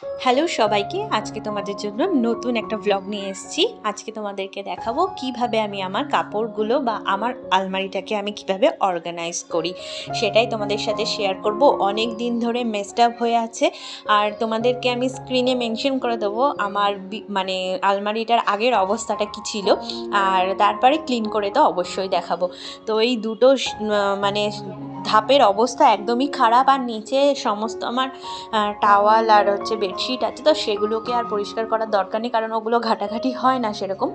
Hello সবাইকে, আজকে তোমাদের জন্য নতুন একটা ব্লগ নিয়ে এসেছি। আজকে তোমাদেরকে দেখাবো কিভাবে আমি আমার কাপড়গুলো বা আমার আলমারিটাকে আমি কিভাবে অর্গানাইজ করি, সেটাই তোমাদের সাথে শেয়ার করব। অনেক দিন ধরে মেসড আপ হয়ে আছে, আর তোমাদেরকে আমি স্ক্রিনে মেনশন করে দেবো আমার মানে আলমারিটার আগের অবস্থাটা কি ছিল, আর তারপরে ক্লিন করে তো অবশ্যই দেখাবো। তো এই দুটো মানে ধাপের অবস্থা একদমই খারাপ, আর নিচে সমস্ত আমার টাওয়াল আর হচ্ছে বেডশিট আছে, তো সেগুলোকে আর পরিষ্কার করার দরকার নেই, কারণ ওগুলো ঘাটাঘাটি হয় না সেরকম।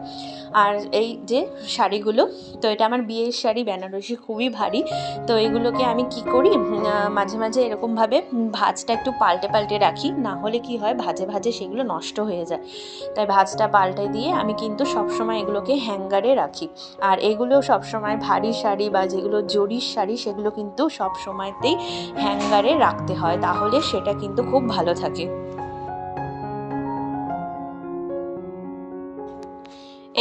আর এই যে শাড়িগুলো, তো এটা আমার বিয়ের শাড়ি, বেনারসি, খুবই ভারী। তো এগুলোকে আমি কি করি, মাঝে মাঝে এরকমভাবে ভাঁজটা একটু পাল্টে পাল্টে রাখি, না হলে কি হয় ভাজে ভাজে সেগুলো নষ্ট হয়ে যায়। তাই ভাঁজটা পাল্টে দিয়ে আমি কিন্তু সবসময় এগুলোকে হ্যাঙ্গারে রাখি। আর এগুলো সবসময় ভারী শাড়ি বা যেগুলো জরির শাড়ি সেগুলো কিন্তু সব সময়তেই হ্যাঙ্গারে রাখতে হয়, তাহলে সেটা কিন্তু খুব ভালো থাকে।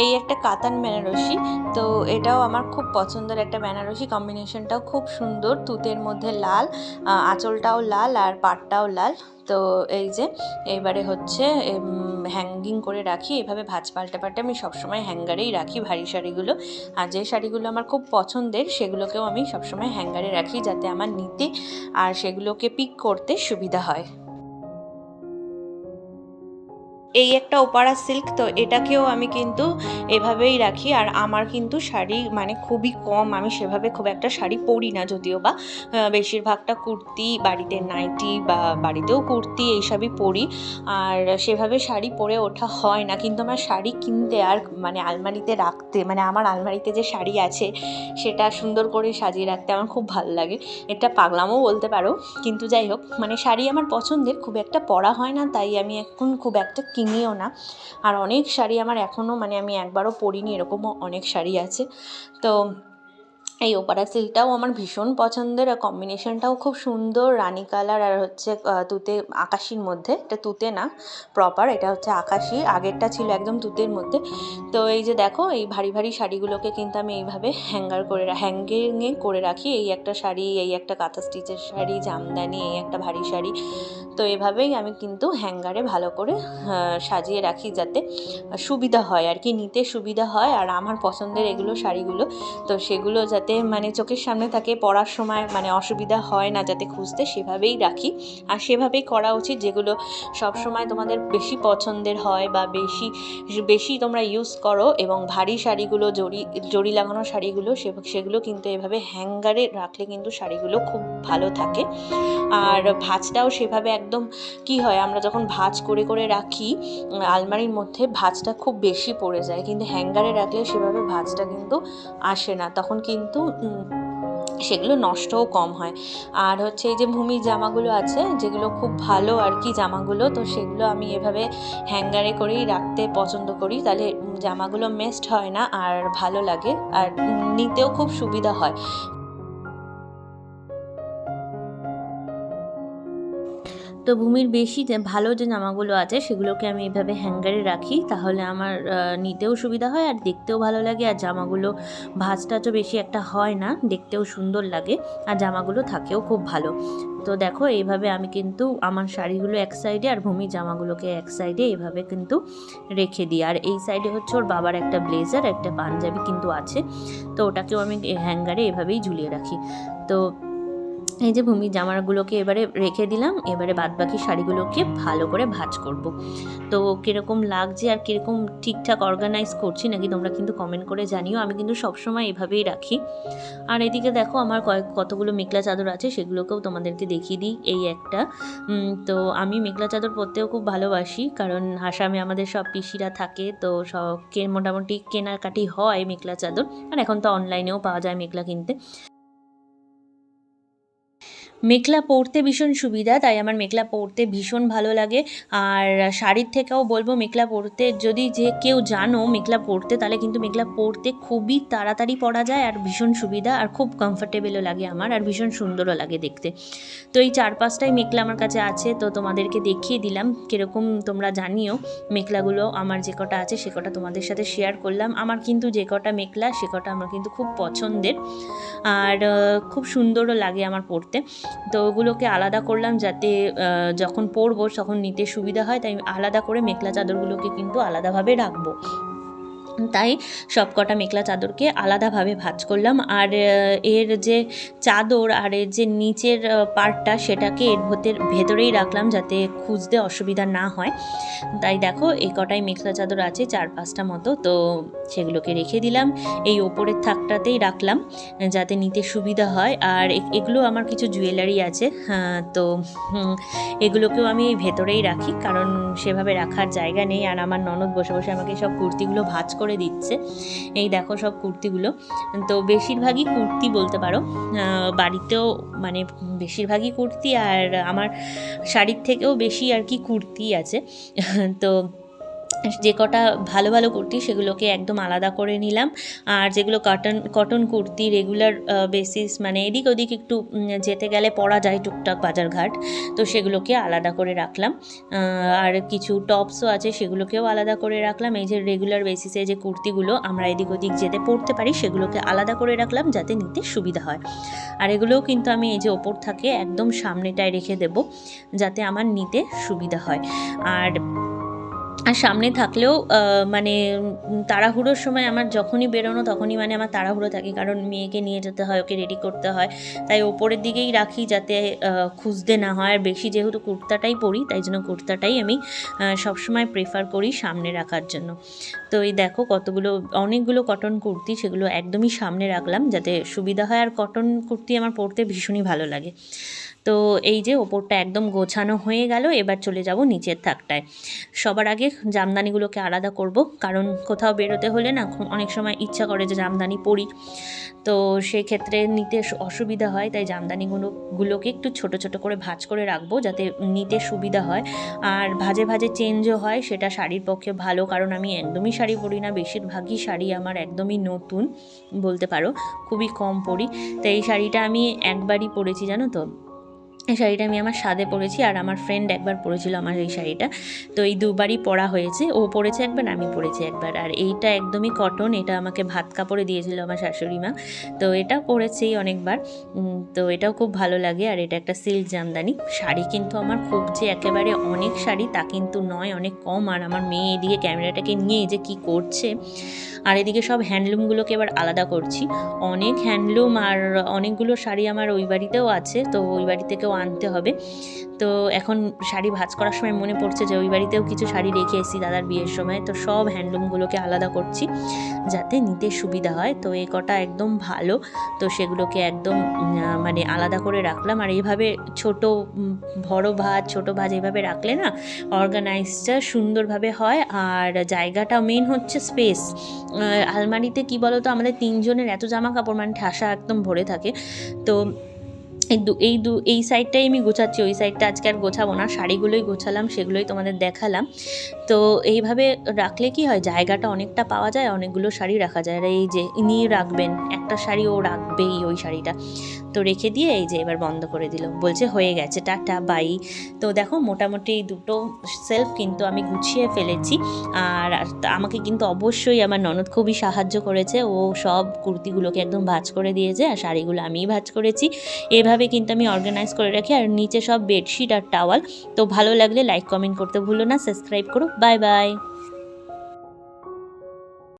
এই একটা কাতান বেনারসি, তো এটাও আমার খুব পছন্দের একটা বেনারসি, কম্বিনেশনটাও খুব সুন্দর, তুতের মধ্যে লাল, আঁচলটাও লাল আর পাটটাও লাল। তো এই যে এবারে হচ্ছে হ্যাঙ্গিং করে রাখি, এভাবে ভাঁজ পাল্টে পাল্টে আমি সবসময় হ্যাঙ্গারেই রাখি ভারী শাড়িগুলো। আর যে শাড়িগুলো আমার খুব পছন্দের সেগুলোকেও আমি সবসময় হ্যাঙ্গারে রাখি, যাতে আমার নিতে আর সেগুলোকে পিক করতে সুবিধা হয়। এই একটা ওপারা সিল্ক, তো এটাকেও আমি কিন্তু এভাবেই রাখি। আর আমার কিন্তু শাড়ি মানে খুবই কম, আমি সেভাবে খুব একটা শাড়ি পরি না, যদিও বা বেশিরভাগটা কুর্তি, বাড়িতে নাইটি বা বাড়িতেও কুর্তি এইসবই পরি। আর সেভাবে শাড়ি পরে ওঠা হয় না, কিন্তু আমার শাড়ি কিনতে আর মানে আলমারিতে রাখতে, মানে আমার আলমারিতে যে শাড়ি আছে সেটা সুন্দর করে সাজিয়ে রাখতে আমার খুব ভালো লাগে। এটা পাগলামও বলতে পারো, কিন্তু যাই হোক, মানে শাড়ি আমার পছন্দের, খুব একটা পরা হয় না, তাই আমি এখন খুব একটা কিনিও না। আর অনেক শাড়ি আমার এখনও মানে আমি একবারও পরিনি, এরকমও অনেক শাড়ি আছে। তো এই ওপারা সিল্কটাও আমার ভীষণ পছন্দের, আর কম্বিনেশনটাও খুব সুন্দর, রানী কালার আর হচ্ছে তুতে আকাশির মধ্যে। এটা তুতে না প্রপার, এটা হচ্ছে আকাশি, আগেরটা ছিল একদম তুতের মধ্যে। তো এই যে দেখো, এই ভারী ভারী শাড়িগুলোকে কিন্তু আমি এইভাবে হ্যাঙ্গিংয়ে করে রাখি। এই একটা শাড়ি, এই একটা কাঁথা স্টিচের শাড়ি, জামদানি, এই একটা ভারী শাড়ি। তো এভাবেই আমি কিন্তু হ্যাঙ্গারে ভালো করে সাজিয়ে রাখি, যাতে সুবিধা হয় আর কি, নিতে সুবিধা হয়। আর আমার পছন্দের এগুলো শাড়িগুলো, তো সেগুলো যাতে মানে চোখের সামনে থাকে, পরার সময় মানে অসুবিধা হয় না যাতে খুঁজতে, সেভাবেই রাখি। আর সেভাবেই করা উচিত, যেগুলো সব সময় তোমাদের বেশি পছন্দের হয় বা বেশি বেশি তোমরা ইউজ করো, এবং ভারী শাড়িগুলো, জরি লাগানো শাড়িগুলো, সেগুলো কিন্তু এভাবে হ্যাঙ্গারে রাখলে কিন্তু শাড়িগুলো খুব ভালো থাকে। আর ভাঁজটাও সেভাবে একদম কি হয়, আমরা যখন ভাঁজ করে করে রাখি আলমারির মধ্যে, ভাঁজটা খুব বেশি পড়ে যায়, কিন্তু হ্যাঙ্গারে রাখলে সেভাবে ভাঁজটা কিন্তু আসে না, তখন কিন্তু সেগুলো নষ্টও কম হয়। আর হচ্ছে এই যে ভূমির জামাগুলো আছে, যেগুলো খুব ভালো আর কি জামাগুলো, তো সেগুলো আমি এভাবে হ্যাঙ্গারে করেই রাখতে পছন্দ করি, তাহলে জামাগুলো মেসড হয় না আর ভালো লাগে, আর নিতেও খুব সুবিধা হয়। তো ভূমির বেশি যে ভালো যে জামাগুলো আছে সেগুলোকে আমি এভাবে হ্যাঙ্গারে রাখি, তাহলে আমার নিতেও সুবিধা হয় আর দেখতেও ভালো লাগে, আর জামাগুলো ভাঁজ টাজও বেশি একটা হয় না, দেখতেও সুন্দর লাগে, আর জামাগুলো থাকেও খুব ভালো। তো দেখো, এইভাবে আমি কিন্তু আমার শাড়িগুলো এক সাইডে আর ভূমির জামাগুলোকে এক সাইডে এভাবে কিন্তু রেখে দিই। আর এই সাইডে হচ্ছে ওর বাবার একটা ব্লেজার, একটা পাঞ্জাবি কিন্তু আছে, তো ওটাকেও আমি হ্যাঙ্গারে এভাবেই ঝুলিয়ে রাখি। তো এই যে ভূমির জামাগুলোকে এবারে রেখে দিলাম, এবারে বাদবাকি শাড়িগুলোকে ভালো করে ভাঁজ করব। তো কীরকম লাগছে আর কীরকম ঠিকঠাক অর্গানাইজ করছি নাকি তোমরা কিন্তু কমেন্ট করে জানিও, আমি কিন্তু সবসময় এভাবেই রাখি। আর এদিকে দেখো, আমার কতগুলো মেখলা চাদর আছে, সেগুলোকেও তোমাদেরকে দেখিয়ে দিই। এই একটা তো আমি মেখলা চাদর পরতেও খুব ভালোবাসি, কারণ আসামে আমাদের সব পিসিরা থাকে, তো সব মোটামুটি কেনাকাটি হয় মেখলা চাদর, আর এখন তো অনলাইনেও পাওয়া যায় মেখলা কিনতে। মেখলা পরতে ভীষণ সুবিধা, তাই আমার মেখলা পরতে ভীষণ ভালো লাগে। আর শাড়ির থেকেও বলবো, মেখলা পরতে যদি যে কেউ জানো মেখলা পরতে, তাহলে কিন্তু মেখলা পরতে খুবই তাড়াতাড়ি পরা যায়, আর ভীষণ সুবিধা, আর খুব কমফর্টেবলও লাগে আমার, আর ভীষণ সুন্দরও লাগে দেখতে। তো এই 4-5টাই মেখলা আমার কাছে আছে, তো তোমাদেরকে দেখিয়ে দিলাম, কীরকম তোমরা জানিও। মেখলাগুলো আমার যে কটা আছে সে কটা তোমাদের সাথে শেয়ার করলাম। আমার কিন্তু যে কটা মেখলা সে কটা আমার কিন্তু খুব পছন্দের, আর খুব সুন্দরও লাগে আমার পরতে। তো ওগুলোকে আলাদা করলাম যাতে যখন পরবো তখন নিতে সুবিধা হয়, তাই আলাদা করে মেখলা চাদরগুলোকে কিন্তু আলাদাভাবে রাখবো। তাই সব কটা মেখলা চাদরকে আলাদাভাবে ভাঁজ করলাম। আর এর যে চাদর আর এর যে নিচের পার্টটা সেটাকে এর ভেতরেই রাখলাম যাতে খুঁজতে অসুবিধা না হয়। তাই দেখো এই কটাই মেখলা চাদর আছে 4-5টা মতো, তো সেগুলোকে রেখে দিলাম। এই ওপরের থাকটাতেই রাখলাম যাতে নিতে সুবিধা হয়। আর এগুলো আমার কিছু জুয়েলারি আছে, তো এগুলোকেও আমি এই ভেতরেই রাখি, কারণ সেভাবে রাখার জায়গা নেই। আর আমার ননদ বসে বসে আমাকে সব কুর্তিগুলো ভাঁজ করে দিচ্ছে। এই দেখো সব কুর্তিগুলো, তো বেশিরভাগই কুর্তি বলতে পারো, বাড়িতেও মানে বেশিরভাগই কুর্তি, আর আমার শাড়ির থেকেও বেশি আর কি কুর্তি আছে। তো যে কটা ভালো ভালো কুর্তি সেগুলোকে একদম আলাদা করে নিলাম। আর যেগুলো কটন কুর্তি রেগুলার বেসিস মানে এদিক ওদিক একটু যেতে গেলে পরা যায় টুকটাক বাজারঘাট, তো সেগুলোকে আলাদা করে রাখলাম। আর কিছু টপসও আছে সেগুলোকেও আলাদা করে রাখলাম। এই যে রেগুলার বেসিসে যে কুর্তিগুলো আমরা এদিক ওদিক যেতে পরতে পারি সেগুলোকে আলাদা করে রাখলাম যাতে নিতে সুবিধা হয়। আর এগুলোও কিন্তু আমি এই যে ওপর থাকে একদম সামনেটায় রেখে দেব যাতে আমার নিতে সুবিধা হয়। আর সামনে থাকলেও মানে তাড়াহুড়োর সময় আমার যখনই বেরোনো তখনই মানে আমার তাড়াহুড়ো থাকে, কারণ মেয়েকে নিয়ে যেতে হয়, ওকে রেডি করতে হয়, তাই ওপরের দিকেই রাখি যাতে খুঁজতে না হয়। আর বেশি যেহেতু কুর্তাটাই পরি তাই জন্য কুর্তাটাই আমি সবসময় প্রেফার করি সামনে রাখার জন্য। তো এই দেখো অনেকগুলো কটন কুর্তি, সেগুলো একদমই সামনে রাখলাম যাতে সুবিধা হয়। আর কটন কুর্তি আমার পরতে ভীষণই ভালো লাগে। তো এই যে ওপরটা একদম গোছানো হয়ে গেল, এবার চলে যাব নিচের থাকটায়। সবার আগে জামদানিগুলোকে আলাদা করব, কারণ কোথাও বেরোতে হলে না অনেক সময় ইচ্ছা করে যে জামদানি পরি, তো সেই ক্ষেত্রে নিতে অসুবিধা হয়। তাই জামদানিগুলোকে একটু ছোট ছোট করে ভাঁজ করে রাখবো যাতে নিতে সুবিধা হয়। আর ভাজে ভাজে চেঞ্জও হয়, সেটা শাড়ির পক্ষে ভালো, কারণ আমি একদমই শাড়ি পরি না। বেশিরভাগই শাড়ি আমার একদমই নতুন বলতে পারো, খুবই কম পরি। তো এই শাড়িটা আমি একবারই পরেছি জানো তো, এই শাড়িটা আমি আমার সাদে পরেছি, আর আমার ফ্রেন্ড একবার পরেছিল আমার এই শাড়িটা, তো এই দুবারই পরা হয়েছে। ও পরেছে একবার, আমি পরেছি একবার। আর এইটা একদমই কটন, এটা আমাকে ভাত কাপড়ে দিয়েছিল আমার শাশুড়ি মা, তো এটা পরেছেই অনেকবার। তো এটাও খুব ভালো লাগে। আর এটা একটা সিল্ক জামদানি শাড়ি, কিন্তু আমার খুব যে একেবারে অনেক শাড়ি তা কিন্তু নয়, অনেক কম। আর আমার মেয়ে এদিকে ক্যামেরাটাকে নিয়ে যে কি করছে, আর এদিকে সব হ্যান্ডলুমগুলোকে এবার আলাদা করছি। অনেক হ্যান্ডলুম আর অনেকগুলো শাড়ি আমার ওই বাড়িতেও আছে, তো ওই বাড়ি থেকেও আনতে হবে। তো এখন শাড়ি ভাঁজ করার সময় মনে পড়ছে যে ওই বাড়িতেও কিছু শাড়ি রেখে এসেছি দাদার বিয়ের সময়, তো সব হ্যান্ডলুমগুলোকে আলাদা করছি যাতে নিতে সুবিধা হয়। তো এই কটা একদম ভালো, তো সেগুলোকে একদম মানে আলাদা করে রাখলাম। আর এইভাবে বড় ভাঁজ ছোটো ভাঁজ এইভাবে রাখলে না অর্গানাইজটা সুন্দরভাবে হয়। আর জায়গাটা মেন হচ্ছে স্পেস। আলমারিতে কি বলো তো, আমাদের 3 জনের এত জামা কাপড় মানে ঠাসা একদম ভরে থাকে। তো এই সাইডটাই আমি গোছাচ্ছি, ওই সাইডটা আজকে আর গোছাবো না, শাড়িগুলোই গোছালাম, সেগুলোই তোমাদের দেখালাম। তো এইভাবে রাখলে কি হয়, জায়গাটা অনেকটা পাওয়া যায়, অনেকগুলো শাড়ি রাখা যায়। আর এই যে ইনি রাখবেন একটা শাড়ি, ও রাখবেই ওই শাড়িটা, তো রেখে দিয়ে এই যে এবার বন্ধ করে দিল, বলছে হয়ে গেছে টাটা বাই। তো দেখো মোটামুটি দুটো সেলফ কিন্তু আমি গুছিয়ে ফেলেছি। আর আমাকে কিন্তু অবশ্যই আমার ননদ খুবই সাহায্য করেছে, ও সব কুর্তিগুলোকে একদম ভাঁজ করে দিয়েছে, আর শাড়িগুলো আমিই ভাঁজ করেছি। এভাবে কিন্তু আমি অর্গানাইজ করে রাখি। আর নিচে সব বেডশিট আর টাওয়াল। তো ভালো লাগলে লাইক কমেন্ট করতে ভুলো না, সাবস্ক্রাইব করো। Bye bye.